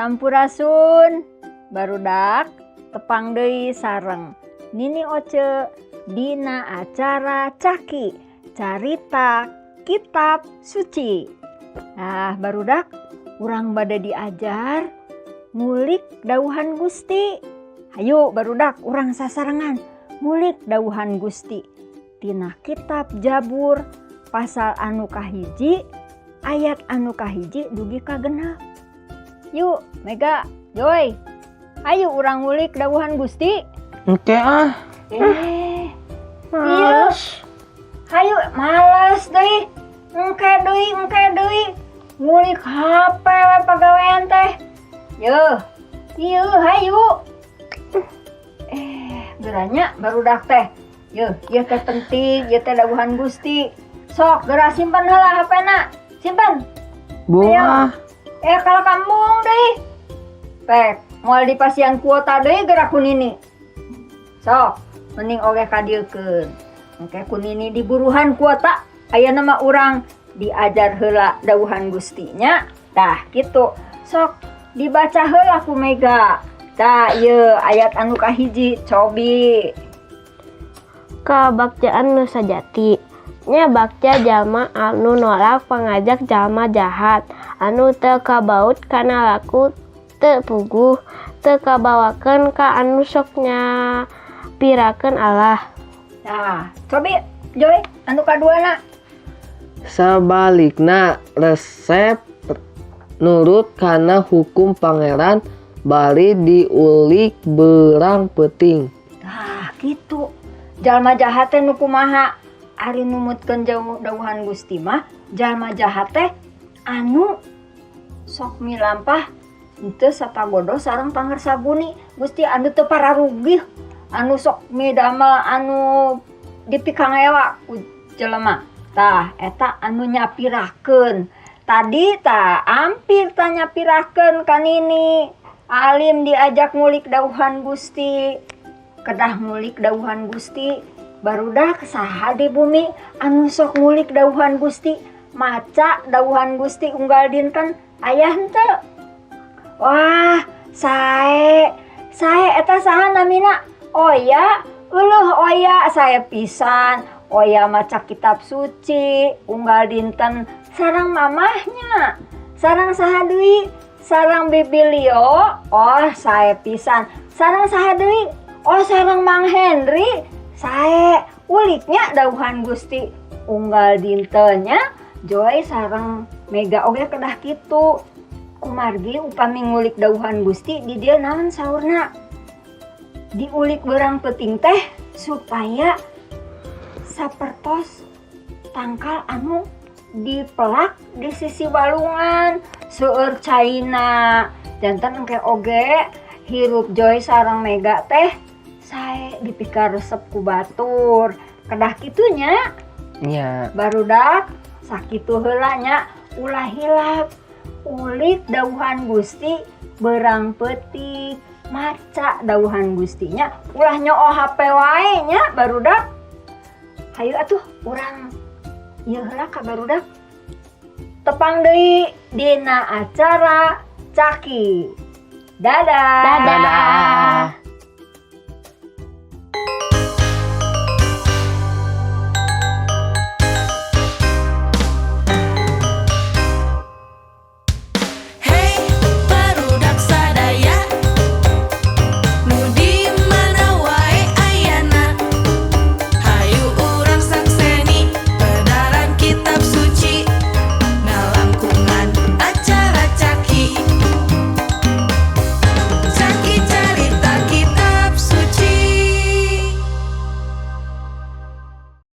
Sampurasun barudak tepang deui sareng Nini Oce dina acara Caki Carita Kitab Suci. Nah barudak urang bade diajar ngulik dauhan Gusti. Hayu barudak urang sasarengan ngulik dauhan Gusti tina kitab Jabur pasal anu kahiji ayat anu kahiji dugi ka genep. Yuk Mega, Joy, ayo urang ngulik dauhan Gusti. Oke Males. Hayu malas deui. Engke deui. Ngulik HP we pagawean teh. Ieu hayu. Geranya barudak teh. Ieu teh penting, ieu teh dauhan Gusti. Sok geura simpen heula HP-na. Simpen. Buah. Kalau kampung deui. Pek, moal dipasian kuota deui geura ku Nini. Sok, mending oge kadiekeun. Engke ku Nini diburuhan kuota, aya nama urang diajar heula dauhan Gustinya. Tah kitu. Sok dibaca heula ku Mega. Tah ieu ayat anu kahiji cobi. Kabaktian nu sajati nya baktia jalma anu nolak pangajak jalma jahat anu teu kabaut kana laku teu puguh teu kabawakeun ka anu sok nyapirakeun Allah. Nah, cobi Joy anu kaduana. Sabalikna resep nurut kana hukum pangeran bari diulik berang peuting. Nah, gitu. Jalma jahat teh nu kumaha? Ari numutkeun dauhan Gusti mah jalma jahat teh anu sok milampah henteu sapagodo sareng pangarsaguni Gusti anu teu pararugih anu sok midamel anu dipikangewa ku jelema. Tah eta anu nyapirakeun. Tadi tah ampir tah nyapirakeun ka Nini. Alim diajak ngulik dauhan Gusti. Kedah ngulik dauhan Gusti. Barudak saha di bumi anu sok ngulik dauhan Gusti. Maca dauhan Gusti unggal dinten aya henteu? Wah, sae eta saha namina? Oya, oya saya pisan. Oya maca kitab suci unggal dinten sareng mamahnya. Sareng saha deui? Sareng Bibilio. Oh, sae pisan. Sareng saha deui? Oh, sareng Mang Henry. Sae uliknya dauhan Gusti unggal dintennya Joy sareng Mega oge kedah kitu. Kumargi upami ngulik dauhan Gusti di dieu naon saurna? Diulik berang peuting teh supaya sapertos tangkal anu dipelak di sisi walungan seueur caina. Janten engke oge hirup Joy sareng Mega teh sae dipikar resep ku batur. Kedah kitunya Nya. barudak sakitu heula nya ulah hilap ulik dauhan Gusti berang peuting maca dauhan Gustinya ulah nyoo HP wae nya barudak. Hayu atuh urang ieu heula ka barudak tepang deui dina acara Caki. Dadah. Dadah.